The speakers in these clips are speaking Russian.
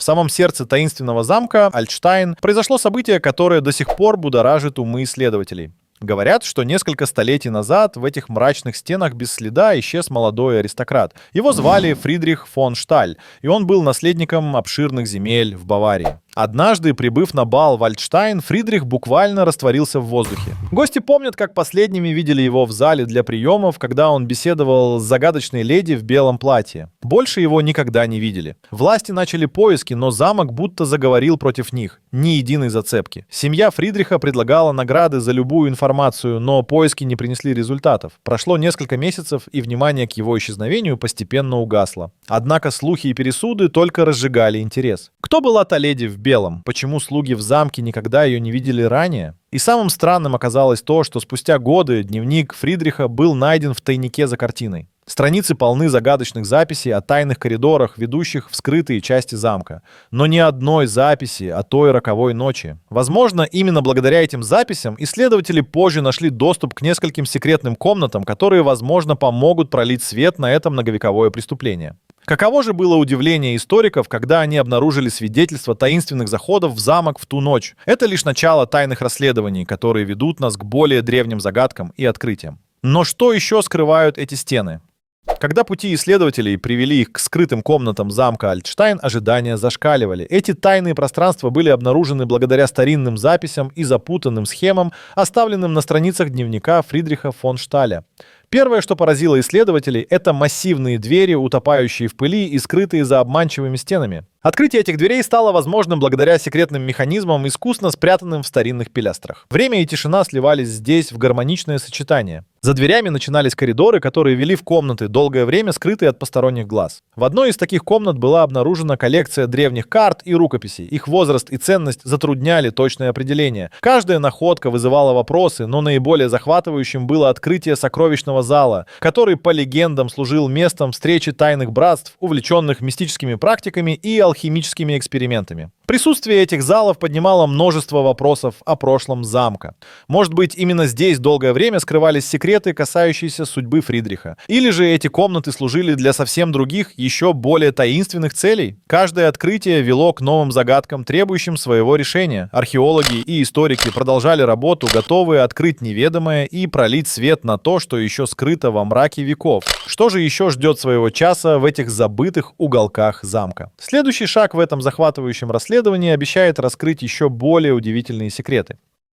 В самом сердце таинственного замка Альтштайн произошло событие, которое до сих пор будоражит умы исследователей. Говорят, что несколько столетий назад в этих мрачных стенах без следа исчез молодой аристократ. Его звали Фридрих фон Шталь, и он был наследником обширных земель в Баварии. Однажды, прибыв на бал в Альтштайн, Фридрих буквально растворился в воздухе. Гости помнят, как последними видели его в зале для приемов, когда он беседовал с загадочной леди в белом платье. Больше его никогда не видели. Власти начали поиски, но замок будто заговорил против них. Ни единой зацепки. Семья Фридриха предлагала награды за любую информацию, но поиски не принесли результатов. Прошло несколько месяцев, и внимание к его исчезновению постепенно угасло. Однако слухи и пересуды только разжигали интерес. Кто была та леди в белом? Почему слуги в замке никогда ее не видели ранее? И самым странным оказалось то, что спустя годы дневник Фридриха был найден в тайнике за картиной. Страницы полны загадочных записей о тайных коридорах, ведущих в скрытые части замка. Но ни одной записи о той роковой ночи. Возможно, именно благодаря этим записям исследователи позже нашли доступ к нескольким секретным комнатам, которые, возможно, помогут пролить свет на это многовековое преступление. Каково же было удивление историков, когда они обнаружили свидетельства таинственных заходов в замок в ту ночь. Это лишь начало тайных расследований, которые ведут нас к более древним загадкам и открытиям. Но что еще скрывают эти стены? Когда пути исследователей привели их к скрытым комнатам замка Альтштайн, ожидания зашкаливали. Эти тайные пространства были обнаружены благодаря старинным записям и запутанным схемам, оставленным на страницах дневника Фридриха фон Шталя. Первое, что поразило исследователей, это массивные двери, утопающие в пыли и скрытые за обманчивыми стенами. Открытие этих дверей стало возможным благодаря секретным механизмам, искусно спрятанным в старинных пилястрах. Время и тишина сливались здесь в гармоничное сочетание. За дверями начинались коридоры, которые вели в комнаты, долгое время скрытые от посторонних глаз. В одной из таких комнат была обнаружена коллекция древних карт и рукописей. Их возраст и ценность затрудняли точное определение. Каждая находка вызывала вопросы, но наиболее захватывающим было открытие сокровищного зала, который, по легендам, служил местом встречи тайных братств, увлеченных мистическими практиками и алхимическими экспериментами. Присутствие этих залов поднимало множество вопросов о прошлом замка. Может быть, именно здесь долгое время скрывались секреты, касающиеся судьбы Фридриха. Или же эти комнаты служили для совсем других, еще более таинственных целей? Каждое открытие вело к новым загадкам, требующим своего решения. Археологи и историки продолжали работу, готовые открыть неведомое и пролить свет на то, что еще скрыто во мраке веков. Что же еще ждет своего часа в этих забытых уголках замка? Следующий шаг в этом захватывающем расследовании обещает раскрыть еще более удивительные секреты.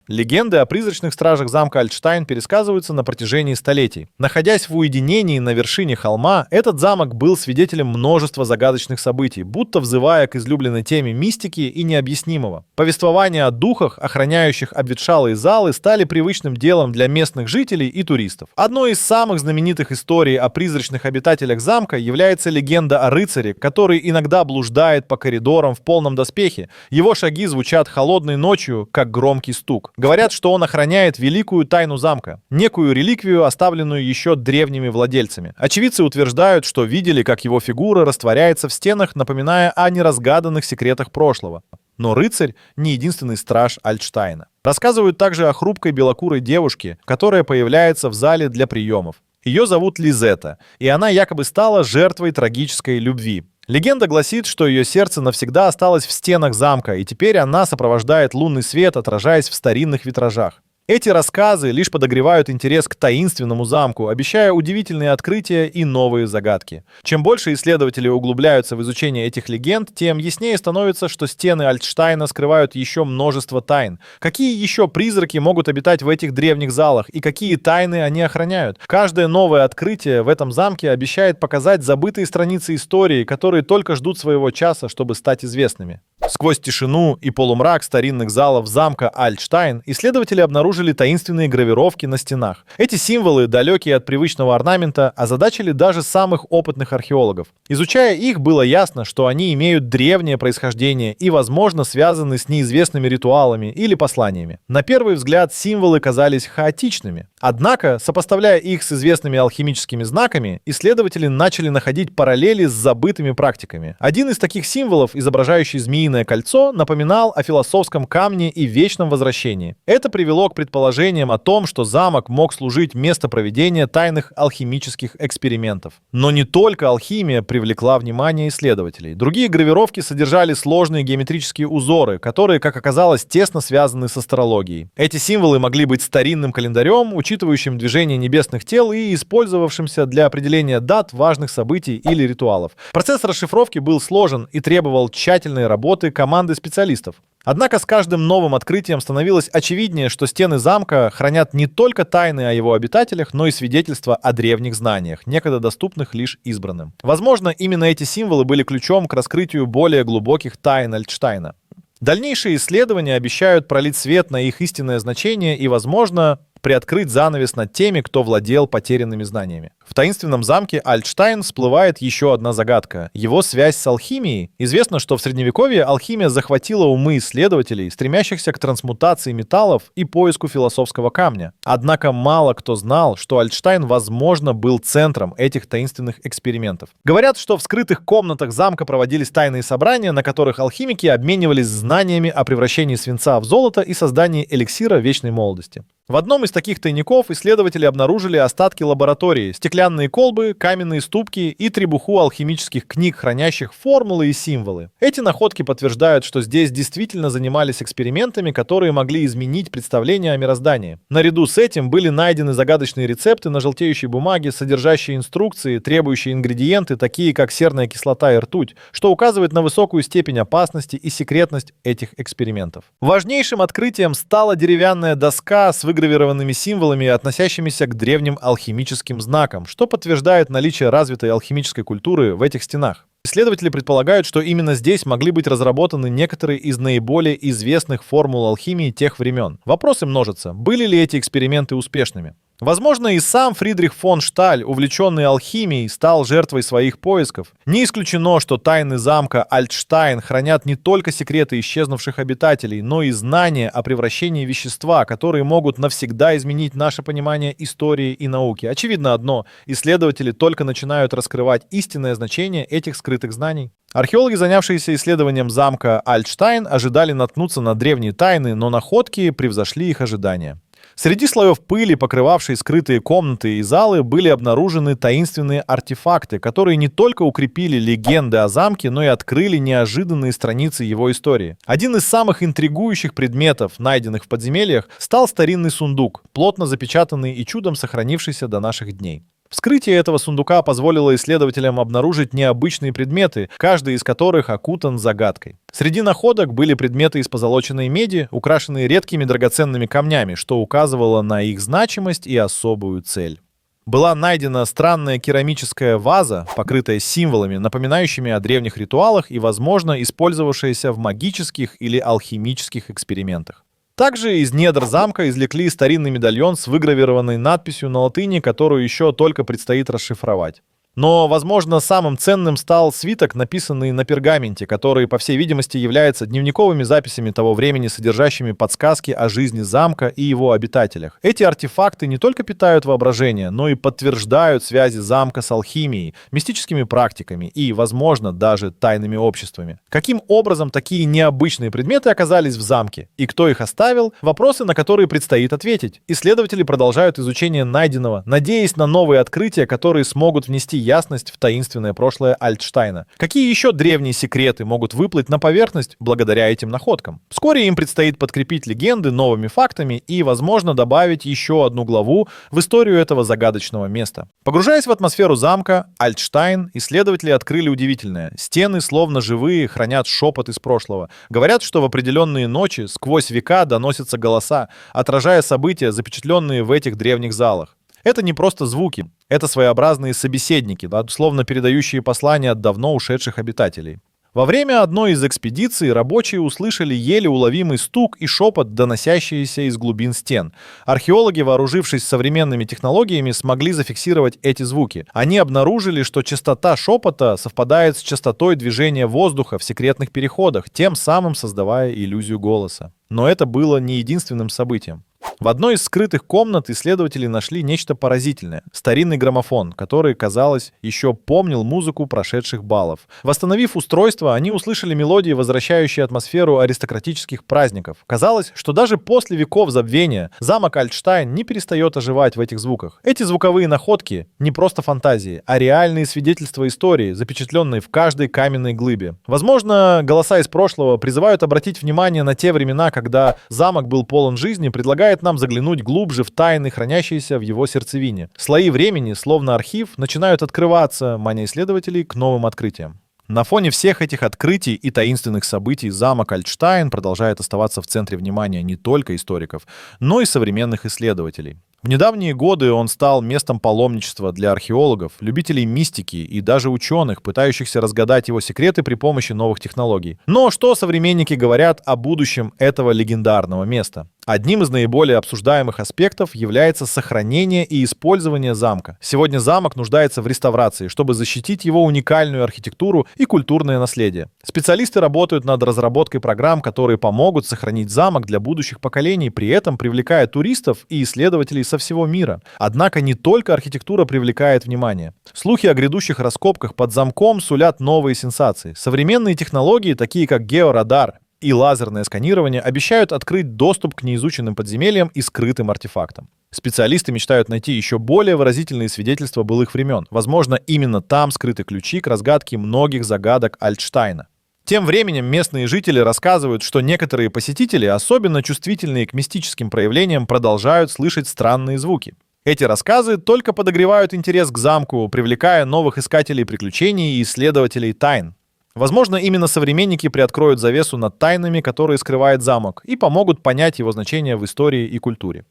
Легенды о призрачных стражах замка Альтштайн пересказываются на протяжении столетий. Находясь в уединении на вершине холма, этот замок был свидетелем множества загадочных событий, будто взывая к излюбленной теме мистики и необъяснимого. Повествования о духах, охраняющих обветшалые залы, стали привычным делом для местных жителей и туристов. Одной из самых знаменитых историй о призрачных обитателях замка является легенда о рыцаре, который иногда блуждает по коридорам в полном доспехе. Его шаги звучат холодной ночью, как громкий стук. Говорят, что он охраняет великую тайну замка, некую реликвию, оставленную еще древними владельцами. Очевидцы утверждают, что видели, как его фигура растворяется в стенах, напоминая о неразгаданных секретах прошлого. Но рыцарь не единственный страж Альтштайна. Рассказывают также о хрупкой белокурой девушке, которая появляется в зале для приемов. Ее зовут Лизетта, и она якобы стала жертвой трагической любви. Легенда гласит, что ее сердце навсегда осталось в стенах замка, и теперь она сопровождает лунный свет, отражаясь в старинных витражах. Эти рассказы лишь подогревают интерес к таинственному замку, обещая удивительные открытия и новые загадки. Чем больше исследователи углубляются в изучение этих легенд, тем яснее становится, что стены Альтштайна скрывают еще множество тайн. Какие еще призраки могут обитать в этих древних залах, и какие тайны они охраняют? Каждое новое открытие в этом замке обещает показать забытые страницы истории, которые только ждут своего часа, чтобы стать известными. Сквозь тишину и полумрак старинных залов замка Альтштайн исследователи обнаружили таинственные гравировки на стенах. Эти символы, далекие от привычного орнамента, озадачили даже самых опытных археологов. Изучая их, было ясно, что они имеют древнее происхождение и, возможно, связаны с неизвестными ритуалами или посланиями. На первый взгляд символы казались хаотичными. Однако, сопоставляя их с известными алхимическими знаками, исследователи начали находить параллели с забытыми практиками. Один из таких символов, изображающий змеиное Срединное кольцо напоминал о философском камне и вечном возвращении. Это привело к предположениям о том, что замок мог служить местом проведения тайных алхимических экспериментов. Но не только алхимия привлекла внимание исследователей. Другие гравировки содержали сложные геометрические узоры, которые, как оказалось, тесно связаны с астрологией. Эти символы могли быть старинным календарем, учитывающим движение небесных тел и использовавшимся для определения дат важных событий или ритуалов. Процесс расшифровки был сложен и требовал тщательной работы команды специалистов. Однако с каждым новым открытием становилось очевиднее, что стены замка хранят не только тайны о его обитателях, но и свидетельства о древних знаниях, некогда доступных лишь избранным. Возможно, именно эти символы были ключом к раскрытию более глубоких тайн Альтштайна. Дальнейшие исследования обещают пролить свет на их истинное значение и, возможно, приоткрыть занавес над теми, кто владел потерянными знаниями. В таинственном замке Альтштайн всплывает еще одна загадка — его связь с алхимией. Известно, что в Средневековье алхимия захватила умы исследователей, стремящихся к трансмутации металлов и поиску философского камня. Однако мало кто знал, что Альтштайн, возможно, был центром этих таинственных экспериментов. Говорят, что в скрытых комнатах замка проводились тайные собрания, на которых алхимики обменивались знаниями о превращении свинца в золото и создании эликсира вечной молодости. В одном из таких тайников исследователи обнаружили остатки лаборатории, стеклянные колбы, каменные ступки и требуху алхимических книг, хранящих формулы и символы. Эти находки подтверждают, что здесь действительно занимались экспериментами, которые могли изменить представление о мироздании. Наряду с этим были найдены загадочные рецепты на желтеющей бумаге, содержащие инструкции, требующие ингредиенты, такие как серная кислота и ртуть, что указывает на высокую степень опасности и секретность этих экспериментов. Важнейшим открытием стала деревянная доска с выгравированными символами, относящимися к древним алхимическим знакам, что подтверждает наличие развитой алхимической культуры в этих стенах. Исследователи предполагают, что именно здесь могли быть разработаны некоторые из наиболее известных формул алхимии тех времен. Вопросы множатся. Были ли эти эксперименты успешными? Возможно, и сам Фридрих фон Шталь, увлеченный алхимией, стал жертвой своих поисков. Не исключено, что тайны замка Альтштайн хранят не только секреты исчезнувших обитателей, но и знания о превращении вещества, которые могут навсегда изменить наше понимание истории и науки. Очевидно одно — исследователи только начинают раскрывать истинное значение этих скрытых знаний. Археологи, занявшиеся исследованием замка Альтштайн, ожидали наткнуться на древние тайны, но находки превзошли их ожидания. Среди слоев пыли, покрывавшей скрытые комнаты и залы, были обнаружены таинственные артефакты, которые не только укрепили легенды о замке, но и открыли неожиданные страницы его истории. Один из самых интригующих предметов, найденных в подземельях, стал старинный сундук, плотно запечатанный и чудом сохранившийся до наших дней. Вскрытие этого сундука позволило исследователям обнаружить необычные предметы, каждый из которых окутан загадкой. Среди находок были предметы из позолоченной меди, украшенные редкими драгоценными камнями, что указывало на их значимость и особую цель. Была найдена странная керамическая ваза, покрытая символами, напоминающими о древних ритуалах и, возможно, использовавшаяся в магических или алхимических экспериментах. Также из недр замка извлекли старинный медальон с выгравированной надписью на латыни, которую еще только предстоит расшифровать. Но, возможно, самым ценным стал свиток, написанный на пергаменте, который, по всей видимости, является дневниковыми записями того времени, содержащими подсказки о жизни замка и его обитателях. Эти артефакты не только питают воображение, но и подтверждают связи замка с алхимией, мистическими практиками и, возможно, даже тайными обществами. Каким образом такие необычные предметы оказались в замке? И кто их оставил? Вопросы, на которые предстоит ответить. Исследователи продолжают изучение найденного, надеясь на новые открытия, которые смогут внести ясность в таинственное прошлое Альтштайна. Какие еще древние секреты могут выплыть на поверхность благодаря этим находкам? Вскоре им предстоит подкрепить легенды новыми фактами и, возможно, добавить еще одну главу в историю этого загадочного места. Погружаясь в атмосферу замка Альтштайн, исследователи открыли удивительное. Стены, словно живые, хранят шепот из прошлого. Говорят, что в определенные ночи сквозь века доносятся голоса, отражая события, запечатленные в этих древних залах. Это не просто звуки, это своеобразные собеседники, словно передающие послания от давно ушедших обитателей. Во время одной из экспедиций рабочие услышали еле уловимый стук и шепот, доносящиеся из глубин стен. Археологи, вооружившись современными технологиями, смогли зафиксировать эти звуки. Они обнаружили, что частота шепота совпадает с частотой движения воздуха в секретных переходах, тем самым создавая иллюзию голоса. Но это было не единственным событием. В одной из скрытых комнат исследователи нашли нечто поразительное — старинный граммофон, который, казалось, еще помнил музыку прошедших балов. Восстановив устройство, они услышали мелодии, возвращающие атмосферу аристократических праздников. Казалось, что даже после веков забвения замок Альтштайн не перестает оживать в этих звуках. Эти звуковые находки — не просто фантазии, а реальные свидетельства истории, запечатленные в каждой каменной глыбе. Возможно, голоса из прошлого призывают обратить внимание на те времена, когда замок был полон жизни, предлагает нам заглянуть глубже в тайны, хранящиеся в его сердцевине. Слои времени, словно архив, начинают открываться, маня исследователей к новым открытиям. На фоне всех этих открытий и таинственных событий замок Альтштайн продолжает оставаться в центре внимания не только историков, но и современных исследователей. В недавние годы он стал местом паломничества для археологов, любителей мистики и даже ученых, пытающихся разгадать его секреты при помощи новых технологий. Но что современники говорят о будущем этого легендарного места? Одним из наиболее обсуждаемых аспектов является сохранение и использование замка. Сегодня замок нуждается в реставрации, чтобы защитить его уникальную архитектуру и культурное наследие. Специалисты работают над разработкой программ, которые помогут сохранить замок для будущих поколений, при этом привлекая туристов и исследователей со всего мира. Однако не только архитектура привлекает внимание. Слухи о грядущих раскопках под замком сулят новые сенсации. Современные технологии, такие как георадар и лазерное сканирование, обещают открыть доступ к неизученным подземельям и скрытым артефактам. Специалисты мечтают найти еще более выразительные свидетельства былых времен. Возможно, именно там скрыты ключи к разгадке многих загадок Альтштайна. Тем временем местные жители рассказывают, что некоторые посетители, особенно чувствительные к мистическим проявлениям, продолжают слышать странные звуки. Эти рассказы только подогревают интерес к замку, привлекая новых искателей приключений и исследователей тайн. Возможно, именно современники приоткроют завесу над тайнами, которые скрывает замок, и помогут понять его значение в истории и культуре.